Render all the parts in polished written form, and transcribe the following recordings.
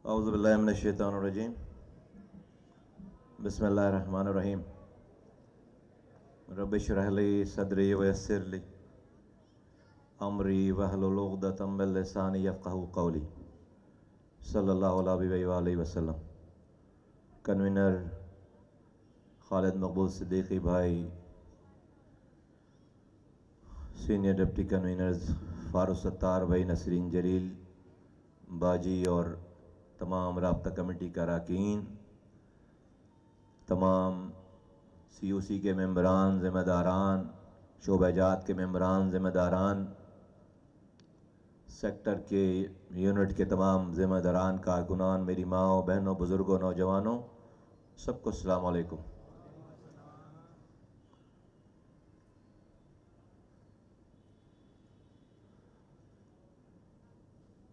اعوذ باللہ من الشیطان الرجیم بسم اللہ الرحمن الرحیم رب اشرح لی صدری ویسر لی امری واحلل عقدۃ من لسانی یفقہوا قولی صلی اللہ علیہ وآلہ وسلم۔ کنوینر خالد مقبول صدیقی بھائی، سینئر ڈپٹی کنوینرز فاروق ستار بھائی، نسرین جلیل باجی اور تمام رابطہ کمیٹی کا اراکین، تمام سی یو سی کے ممبران، ذمہ داران، شعبہ جات کے ممبران، ذمہ داران، سیکٹر کے یونٹ کے تمام ذمہ داران، کارکنان، میری ماؤں، بہنوں، بزرگوں، نوجوانوں، سب کو السلام علیکم۔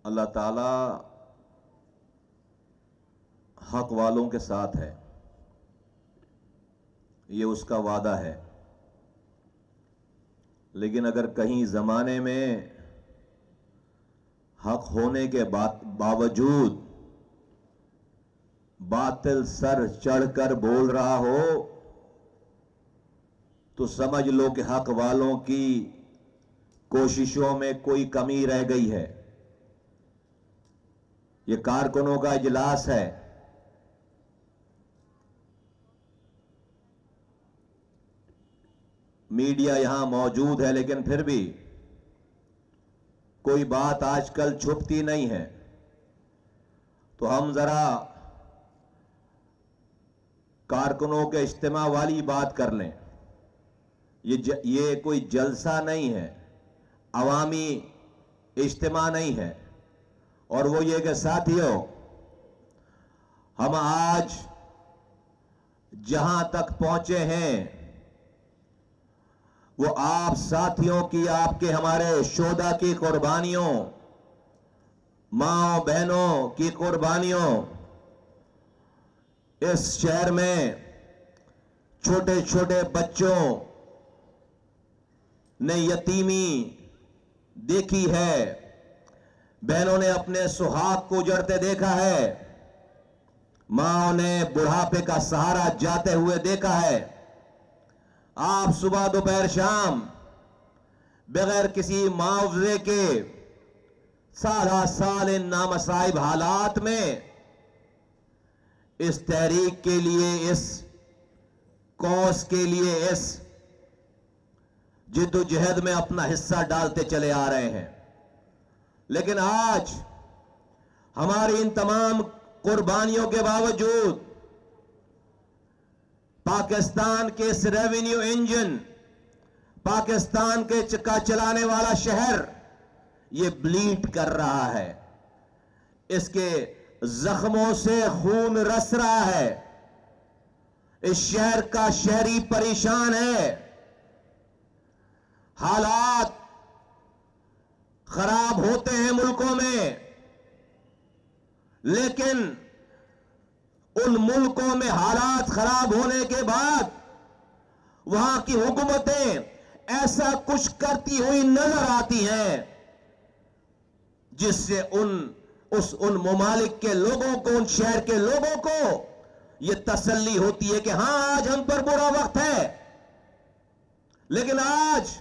اللہ تعالیٰ حق والوں کے ساتھ ہے، یہ اس کا وعدہ ہے، لیکن اگر کہیں زمانے میں حق ہونے کے باوجود باطل سر چڑھ کر بول رہا ہو تو سمجھ لو کہ حق والوں کی کوششوں میں کوئی کمی رہ گئی ہے۔ یہ کارکنوں کا اجلاس ہے، میڈیا یہاں موجود ہے، لیکن پھر بھی کوئی بات آج کل چھپتی نہیں ہے، تو ہم ذرا کارکنوں کے اجتماع والی بات کر لیں۔ یہ کوئی جلسہ نہیں ہے، عوامی اجتماع نہیں ہے، اور وہ یہ کہ ساتھیوں، ہم آج جہاں تک پہنچے ہیں وہ آپ ساتھیوں کی، آپ کے، ہمارے شہداء کی قربانیوں، ماں بہنوں کی قربانیوں۔ اس شہر میں چھوٹے چھوٹے بچوں نے یتیمی دیکھی ہے، بہنوں نے اپنے سہاگ کو اجڑتے دیکھا ہے، ماں نے بڑھاپے کا سہارا جاتے ہوئے دیکھا ہے۔ آپ صبح دوپہر شام بغیر کسی معاوضے کے سالہ سال ان نامصائب حالات میں اس تحریک کے لیے، اس کوس کے لیے، اس جد و جہد میں اپنا حصہ ڈالتے چلے آ رہے ہیں، لیکن آج ہماری ان تمام قربانیوں کے باوجود پاکستان کے اس ریونیو انجن، پاکستان کے کا چلانے والا شہر یہ بلیڈ کر رہا ہے، اس کے زخموں سے خون رس رہا ہے، اس شہر کا شہری پریشان ہے، حالات خراب ہوتے ہیں ملکوں میں، لیکن ان ملکوں میں حالات خراب ہونے کے بعد وہاں کی حکومتیں ایسا کچھ کرتی ہوئی نظر آتی ہیں جس سے ان ممالک کے لوگوں کو، ان شہر کے لوگوں کو یہ تسلی ہوتی ہے کہ ہاں آج ہم پر برا وقت ہے، لیکن آج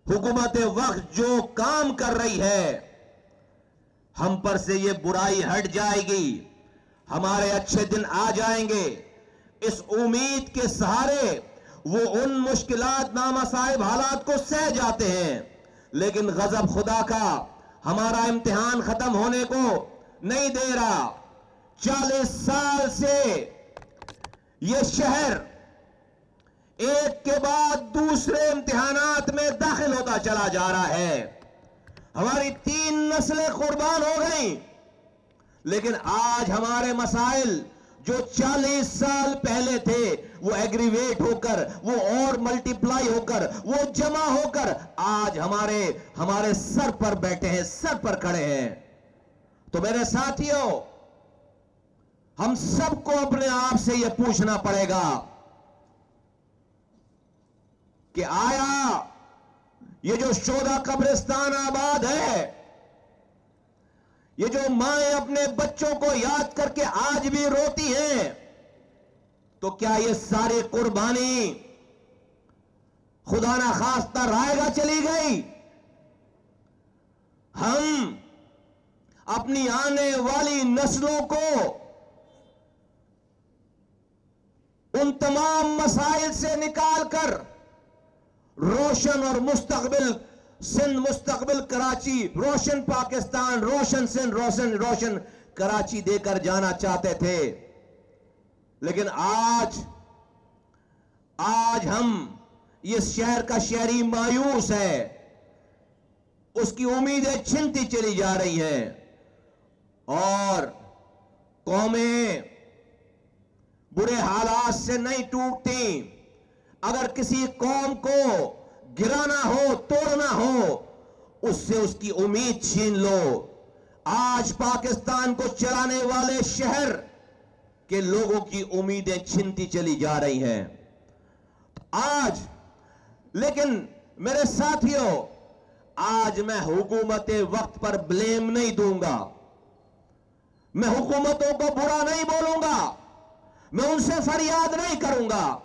حکومت وقت جو کام کر رہی ہے ہم پر سے یہ برائی ہٹ جائے گی، ہمارے اچھے دن آ جائیں گے۔ اس امید کے سہارے وہ ان مشکلات، نامصائب حالات کو سہ جاتے ہیں، لیکن غضب خدا کا ہمارا امتحان ختم ہونے کو نہیں دے رہا۔ 40 سال سے یہ شہر ایک کے بعد دوسرے امتحانات میں داخل ہوتا چلا جا رہا ہے، ہماری 3 نسلیں قربان ہو گئیں، لیکن آج ہمارے مسائل جو 40 سال پہلے تھے وہ ایگریویٹ ہو کر، وہ اور ملٹیپلائی ہو کر، وہ جمع ہو کر آج ہمارے سر پر بیٹھے ہیں، سر پر کھڑے ہیں۔ تو میرے ساتھیوں، ہم سب کو اپنے آپ سے یہ پوچھنا پڑے گا کہ آیا یہ جو شہداء قبرستان آباد ہے یہ جو مائیں اپنے بچوں کو یاد کر کے آج بھی روتی ہیں، تو کیا یہ ساری قربانی خدا نہ خواستہ رائے گا چلی گئی؟ ہم اپنی آنے والی نسلوں کو ان تمام مسائل سے نکال کر روشن اور مستقبل سندھ، مستقبل کراچی، روشن پاکستان، روشن سندھ، روشن کراچی دے کر جانا چاہتے تھے، لیکن آج ہم اس شہر کا شہری مایوس ہے، اس کی امیدیں چھنتی چلی جا رہی ہیں، اور قومیں برے حالات سے نہیں ٹوٹتی۔ اگر کسی قوم کو گرانا ہو، توڑنا ہو، اس سے اس کی امید چھین لو۔ آج پاکستان کو چلانے والے شہر کے لوگوں کی امیدیں چھنتی چلی جا رہی ہیں آج۔ لیکن میرے ساتھیوں، آج میں حکومت وقت پر بلیم نہیں دوں گا، میں حکومتوں کو برا نہیں بولوں گا، میں ان سے فریاد نہیں کروں گا۔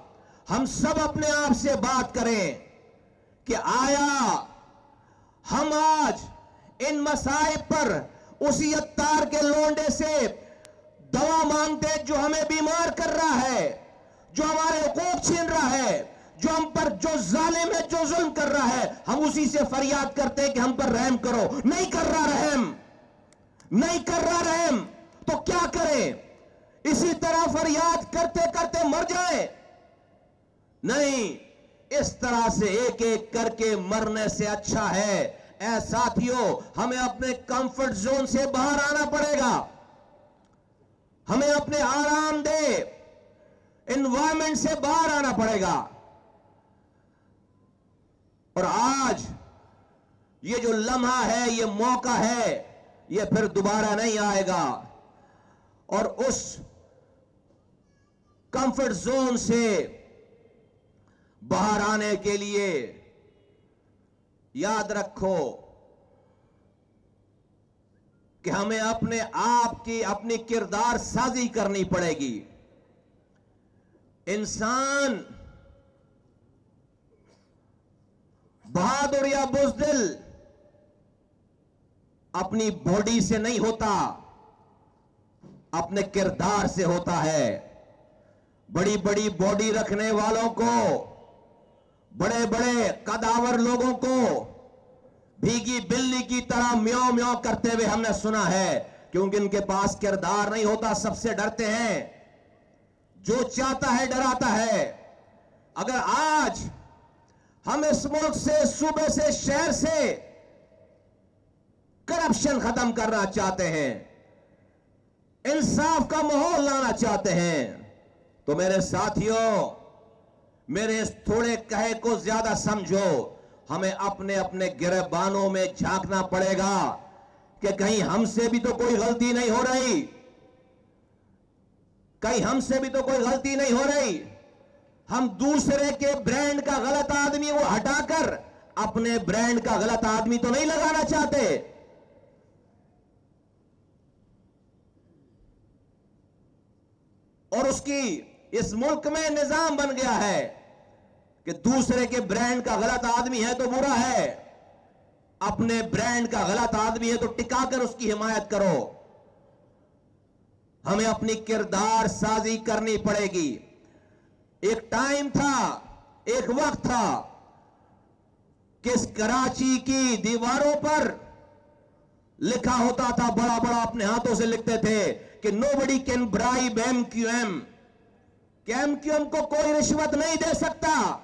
ہم سب اپنے آپ سے بات کریں کہ آیا ہم آج ان مسائب پر اسی عطار کے لونڈے سے دوا مانگتے جو ہمیں بیمار کر رہا ہے، جو ہمارے حقوق چھین رہا ہے، جو ہم پر جو ظالم ہے، جو ظلم کر رہا ہے، ہم اسی سے فریاد کرتے ہیں کہ ہم پر رحم کرو؟ نہیں کر رہا رحم، نہیں کر رہا رحم، تو کیا کریں؟ اسی طرح فریاد کرتے کرتے مر جائیں؟ نہیں، اس طرح سے ایک ایک کر کے مرنے سے اچھا ہے اے ساتھیوں، ہمیں اپنے کمفرٹ زون سے باہر آنا پڑے گا، ہمیں اپنے آرام دہ انوائرمنٹ سے باہر آنا پڑے گا۔ اور آج یہ جو لمحہ ہے، یہ موقع ہے، یہ پھر دوبارہ نہیں آئے گا، اور اس کمفرٹ زون سے باہر آنے کے لیے یاد رکھو کہ ہمیں اپنے آپ کی اپنی کردار سازی کرنی پڑے گی۔ انسان بہادر یا بزدل اپنی باڈی سے نہیں ہوتا، اپنے کردار سے ہوتا ہے۔ بڑی بڑی باڈی رکھنے والوں کو، بڑے بڑے قداور لوگوں کو بھیگی بلی کی طرح میاؤ میاؤ کرتے ہوئے ہم نے سنا ہے، کیونکہ ان کے پاس کردار نہیں ہوتا، سب سے ڈرتے ہیں، جو چاہتا ہے ڈراتا ہے۔ اگر آج ہم اس ملک سے، صوبے سے، شہر سے کرپشن ختم کرنا چاہتے ہیں، انصاف کا ماحول لانا چاہتے ہیں، تو میرے ساتھیوں، میرے اس تھوڑے کہے کو زیادہ سمجھو، ہمیں اپنے اپنے گریبانوں میں جھانکنا پڑے گا کہ کہیں ہم سے بھی تو کوئی غلطی نہیں ہو رہی، کہیں ہم سے بھی تو کوئی غلطی نہیں ہو رہی۔ ہم دوسرے کے برانڈ کا غلط آدمی وہ ہٹا کر اپنے برانڈ کا غلط آدمی تو نہیں لگانا چاہتے۔ اور اس کی اس ملک میں نظام بن گیا ہے کہ دوسرے کے برانڈ کا غلط آدمی ہے تو برا ہے، اپنے برانڈ کا غلط آدمی ہے تو ٹکا کر اس کی حمایت کرو۔ ہمیں اپنی کردار سازی کرنی پڑے گی۔ ایک ٹائم تھا، ایک وقت تھا کہ اس کراچی کی دیواروں پر لکھا ہوتا تھا، بڑا بڑا اپنے ہاتھوں سے لکھتے تھے کہ nobody can bribe MQM، کہ MQM کو کوئی رشوت نہیں دے سکتا۔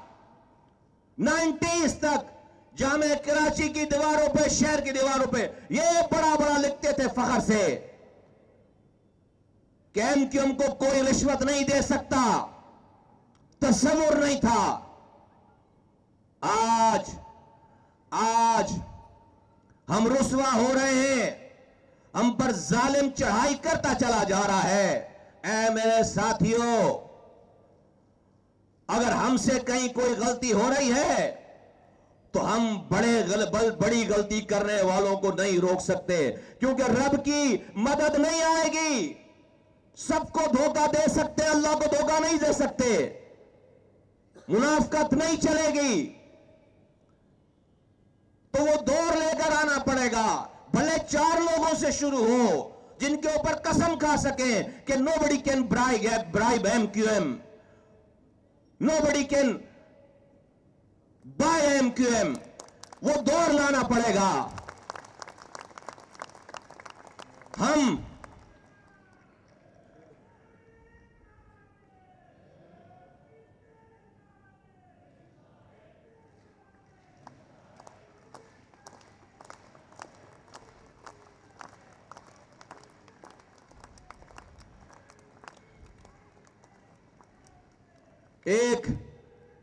90s تک جامع کراچی کی دیواروں پہ، شہر کی دیواروں پہ یہ بڑا بڑا لکھتے تھے فخر سے کہ MQM کو کوئی رشوت نہیں دے سکتا، تصور نہیں تھا۔ آج ہم رسوا ہو رہے ہیں، ہم پر ظالم چڑھائی کرتا چلا جا رہا ہے۔ اے میرے ساتھیوں، اگر ہم سے کہیں کوئی غلطی ہو رہی ہے تو ہم بڑی غلطی کرنے والوں کو نہیں روک سکتے، کیونکہ رب کی مدد نہیں آئے گی۔ سب کو دھوکہ دے سکتے، اللہ کو دھوکہ نہیں دے سکتے، منافقت نہیں چلے گی، تو وہ دور لے کر آنا پڑے گا۔ بھلے 4 لوگوں سے شروع ہو جن کے اوپر قسم کھا سکیں کہ nobody can bribe MQM, nobody can buy MQM، وہ دور لانا پڑے گا۔ ہم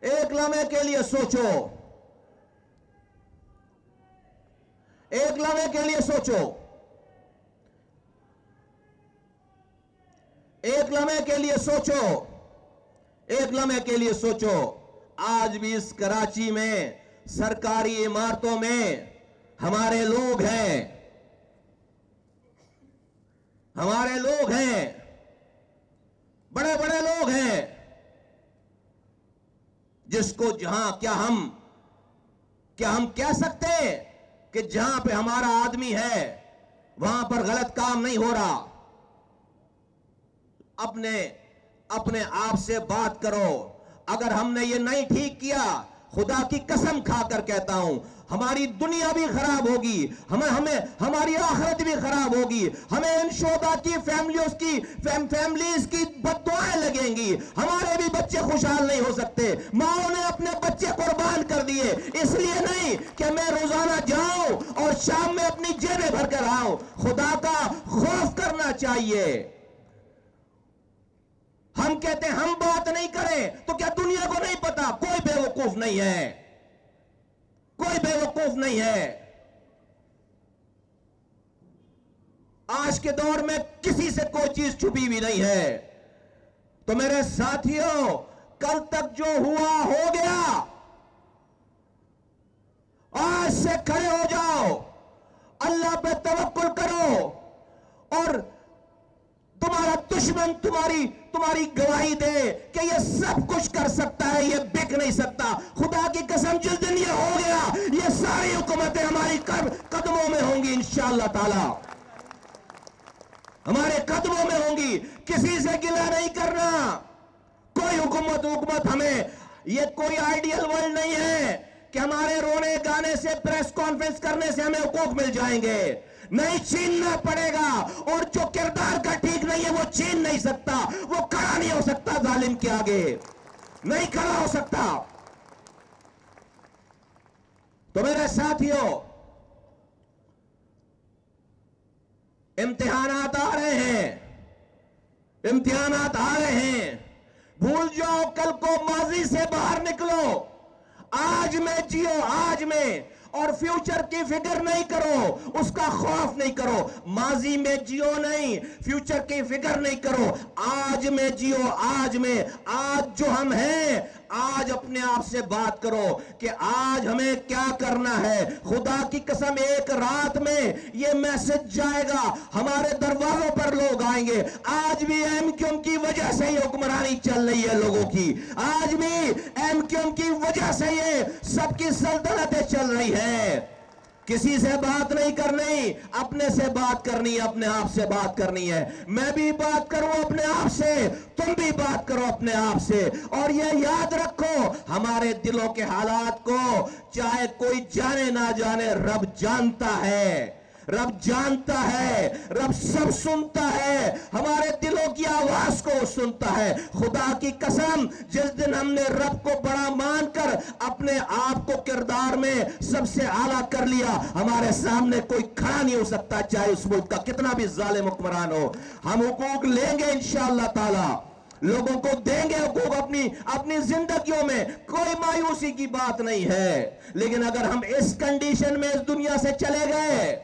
ایک لمحے کے لیے سوچو، ایک لمحے کے لیے سوچو، ایک لمحے کے لیے سوچو، ایک لمحے کے لیے سوچو۔ آج بھی اس کراچی میں سرکاری عمارتوں میں ہمارے لوگ ہیں، ہمارے لوگ ہیں، بڑے بڑے لوگ ہیں، جس کو جہاں کیا ہم کہہ سکتے ہیں کہ جہاں پہ ہمارا آدمی ہے وہاں پر غلط کام نہیں ہو رہا؟ اپنے آپ سے بات کرو۔ اگر ہم نے یہ نہیں ٹھیک کیا، خدا کی قسم کھا کر کہتا ہوں، ہماری دنیا بھی خراب ہوگی، ہماری آخرت بھی خراب ہوگی، ہمیں ان شہداء کی فیملیز کی بد دعائیں لگیں گی، ہمارے بھی بچے خوشحال نہیں ہو سکتے۔ ماؤں نے اپنے بچے قربان کر دیے، اس لیے نہیں کہ میں روزانہ جاؤں اور شام میں اپنی جیبیں بھر کر آؤں۔ خدا کا خوف کرنا چاہیے۔ ہم کہتے ہیں ہم بات نہیں کریں، تو کیا دنیا کو نہیں پتا؟ کوئی بے وقوف نہیں ہے، کوئی بے وقوف نہیں ہے۔ آج کے دور میں کسی سے کوئی چیز چھپی بھی نہیں ہے۔ تو میرے ساتھیوں، کل تک جو ہوا ہو گیا، آج سے کھڑے ہو جاؤ، اللہ پہ توکل کرو، اور تمہارا دشمن تمہاری گواہی دے کہ یہ سب کچھ کر سکتا ہے، یہ بک نہیں سکتا۔ خدا کی قسم، جس دن یہ ہو گیا، یہ ساری حکومتیں ہماری قدموں میں ہوں گی انشاءاللہ تعالی، ہمارے قدموں میں ہوں گی۔ کسی سے گلہ نہیں کرنا، کوئی حکومت ہمیں، یہ کوئی آئیڈیل ورلڈ نہیں ہے کہ ہمارے رونے گانے سے، پریس کانفرنس کرنے سے ہمیں حقوق مل جائیں گے۔ نہیں، چھیننا پڑے گا، اور جو کردار کا ٹھیک نہیں ہے وہ چھین نہیں سکتا، وہ کھڑا نہیں ہو سکتا ظالم کے آگے، نہیں کھڑا ہو سکتا۔ تو میرے ساتھیوں، امتحانات آ رہے ہیں، امتحانات آ رہے ہیں۔ بھول جاؤ کل کو، ماضی سے باہر نکلو، آج میں جیو، آج میں، اور فیوچر کی فکر نہیں کرو، اس کا خوف نہیں کرو۔ ماضی میں جیو نہیں، فیوچر کی فکر نہیں کرو، آج میں جیو، آج میں، آج جو ہم ہیں، آج اپنے آپ سے بات کرو کہ آج ہمیں کیا کرنا ہے۔ خدا کی قسم، ایک رات میں یہ میسج جائے گا، ہمارے دروازوں پر لوگ آئیں گے۔ آج بھی ایم کیو ایم کی وجہ سے یہ حکمرانی چل رہی ہے لوگوں کی، آج بھی ایم کیو ایم کی وجہ سے یہ سب کی سلطنتیں چل رہی ہے۔ کسی سے بات نہیں کرنی، اپنے سے بات کرنی ہے، اپنے آپ سے بات کرنی ہے۔ میں بھی بات کروں اپنے آپ سے، تم بھی بات کرو اپنے آپ سے، اور یہ یاد رکھو، ہمارے دلوں کے حالات کو چاہے کوئی جانے نہ جانے، رب جانتا ہے، رب جانتا ہے، رب سب سنتا ہے، ہمارے دلوں کی آواز کو سنتا ہے۔ خدا کی قسم، جس دن ہم نے رب کو بڑا مان کر اپنے آپ کو کردار میں سب سے اعلیٰ کر لیا، ہمارے سامنے کوئی کھڑا نہیں ہو سکتا، چاہے اس ملک کا کتنا بھی ظالم حکمران ہو۔ ہم حقوق لیں گے انشاءاللہ تعالی، لوگوں کو دیں گے حقوق اپنی زندگیوں میں، کوئی مایوسی کی بات نہیں ہے۔ لیکن اگر ہم اس کنڈیشن میں اس دنیا سے چلے گئے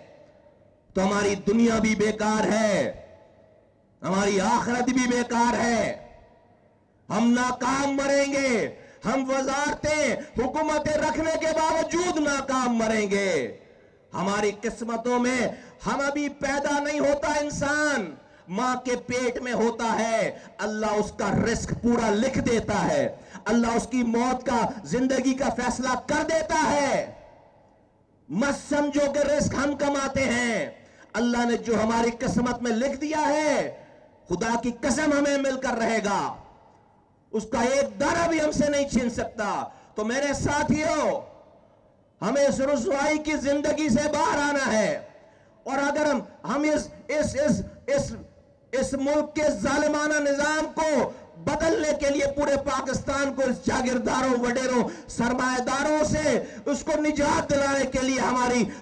تو ہماری دنیا بھی بیکار ہے، ہماری آخرت بھی بیکار ہے، ہم ناکام مریں گے، ہم وزارتیں حکومتیں رکھنے کے باوجود ناکام مریں گے. ہماری قسمتوں میں ہم ابھی پیدا نہیں ہوتا انسان، ماں کے پیٹ میں ہوتا ہے. اللہ اس کا رزق پورا لکھ دیتا ہے، اللہ اس کی موت کا زندگی کا فیصلہ کر دیتا ہے. مت سمجھو کہ رزق ہم کماتے ہیں، اللہ نے جو ہماری قسمت میں لکھ دیا ہے خدا کی قسم ہمیں مل کر رہے گا، اس کا ایک دانہ بھی ہم سے نہیں چھین سکتا. تو میرے ساتھیوں، ہمیں اس رسوائی کی زندگی سے باہر آنا ہے، اور اگر ہم اس ملک کے ظالمانہ نظام کو بدلنے کے لیے پورے پاکستان کو اس جاگیرداروں وڈیروں سرمایہ داروں سے اس کو نجات دلانے کے لیے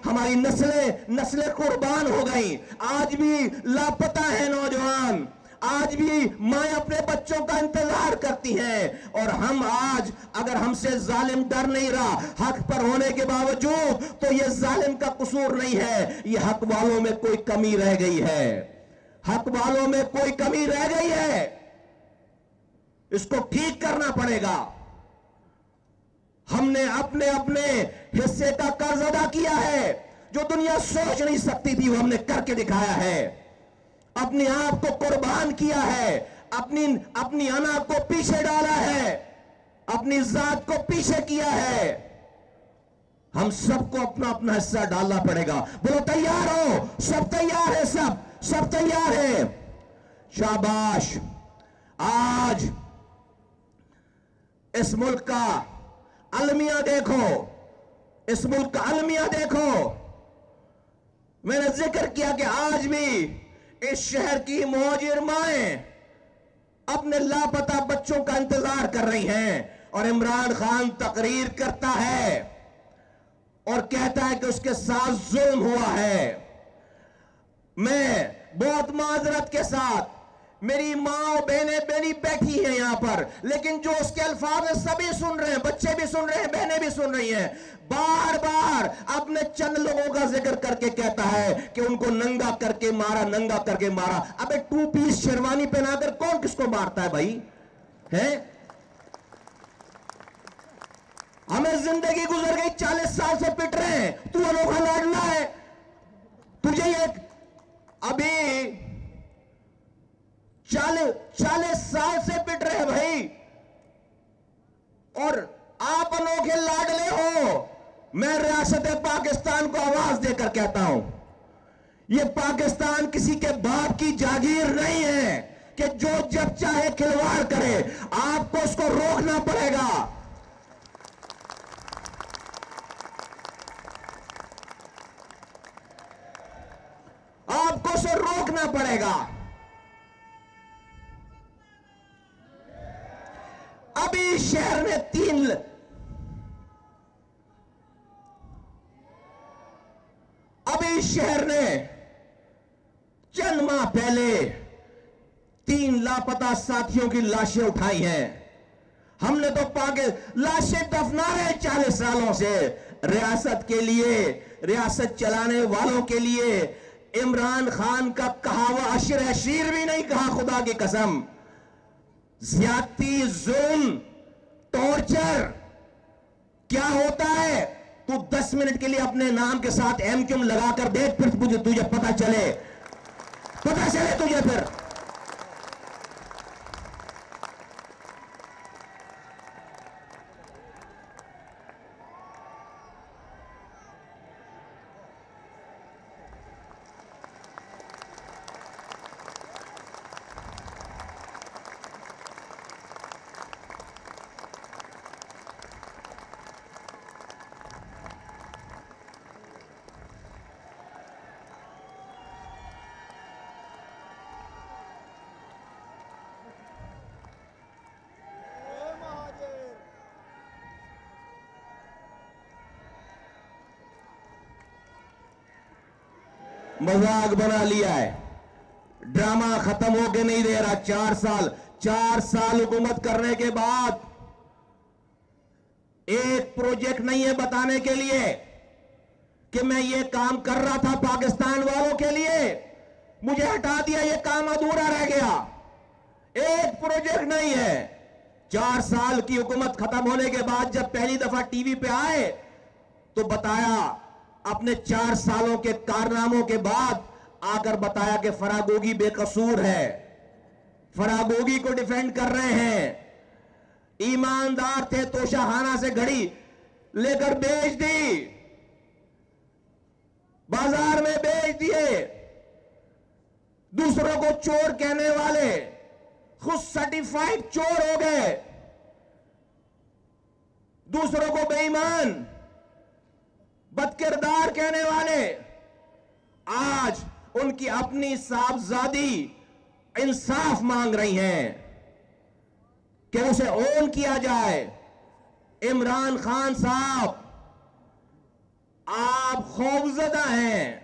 ہماری نسلیں قربان ہو گئیں. آج بھی لاپتہ ہیں نوجوان، آج بھی مائیں اپنے بچوں کا انتظار کرتی ہیں، اور ہم آج اگر ہم سے ظالم ڈر نہیں رہا حق پر ہونے کے باوجود، تو یہ ظالم کا قصور نہیں ہے، یہ حق والوں میں کوئی کمی رہ گئی ہے، حق والوں میں کوئی کمی رہ گئی ہے. اس کو ٹھیک کرنا پڑے گا. ہم نے اپنے حصے کا قرض ادا کیا ہے، جو دنیا سوچ نہیں سکتی تھی وہ ہم نے کر کے دکھایا ہے. اپنے آپ کو قربان کیا ہے، اپنی انا کو پیچھے ڈالا ہے، اپنی ذات کو پیچھے کیا ہے. ہم سب کو اپنا اپنا حصہ ڈالنا پڑے گا. بولو تیار ہو؟ سب تیار ہے، سب تیار ہے. شاباش. آج اس ملک کا المیہ دیکھو، اس ملک کا المیہ دیکھو. میں نے ذکر کیا کہ آج بھی اس شہر کی مہاجر مائیں اپنے لاپتہ بچوں کا انتظار کر رہی ہیں، اور عمران خان تقریر کرتا ہے اور کہتا ہے کہ اس کے ساتھ ظلم ہوا ہے. میں بہت معذرت کے ساتھ، میری ماں اور بہنیں بیٹھی ہیں یہاں پر، لیکن جو اس کے الفاظ ہیں سبھی سن رہے ہیں، بچے بھی سن رہے ہیں، بہنیں بھی سن رہی ہیں. بار بار اپنے چند لوگوں کا ذکر کر کے کہتا ہے کہ ان کو ننگا کر کے مارا، ننگا کر کے مارا. ابے 2 پیس شیروانی پہنا کر کون کس کو مارتا ہے بھائی؟ ہمیں زندگی گزر گئی، 40 سال سے پٹ رہے ہیں، تو انوکھا لاڈلا ہے. تجھے ایک ابھی 40 سال سے پٹ رہے بھائی، اور آپ انوکھے لاڈلے ہو. میں ریاست پاکستان کو آواز دے کر کہتا ہوں، یہ پاکستان کسی کے باپ کی جاگیر نہیں ہے کہ جو جب چاہے کھلواڑ کرے. آپ کو اس کو روکنا پڑے گا. آپ کو اسے روکنا پڑے گا. ابھی شہر نے چند ماہ پہلے 3 لاپتہ ساتھیوں کی لاشیں اٹھائی ہیں. ہم نے تو لاشیں دفنا رہے 40 سالوں سے. ریاست کے لیے، ریاست چلانے والوں کے لیے عمران خان کا کہا ہوا اشیر بھی نہیں کہا. خدا کی قسم، زیادتی، ظلم، ٹارچر کیا ہوتا ہے تو 10 منٹ کے لیے اپنے نام کے ساتھ ایم کیوں لگا کر دیکھ، پھر تجھے پتا چلے تجھے پھر. مذاق بنا لیا ہے، ڈرامہ ختم ہو کے نہیں دے رہا. 4 سال حکومت کرنے کے بعد ایک پروجیکٹ نہیں ہے بتانے کے لیے کہ میں یہ کام کر رہا تھا پاکستان والوں کے لیے، مجھے ہٹا دیا، یہ کام ادھورا رہ گیا. ایک پروجیکٹ نہیں ہے. 4 سال کی حکومت ختم ہونے کے بعد جب پہلی دفعہ ٹی وی پہ آئے تو بتایا، اپنے 4 سالوں کے کارناموں کے بعد آ کر بتایا کہ فراگوگی بے قصور ہے، فراگوگی کو ڈیفینڈ کر رہے ہیں، ایماندار تھے، توشہ خانہ سے گھڑی لے کر بیچ دی، بازار میں بیچ دیے، دوسروں کو چور کہنے والے خود سرٹیفائیڈ چور ہو گئے، دوسروں کو بے ایمان بد کردار کہنے والے آج ان کی اپنی صاحبزادی انصاف مانگ رہی ہیں کہ اسے اون کیا جائے۔ عمران خان صاحب، آپ خوفزدہ ہیں،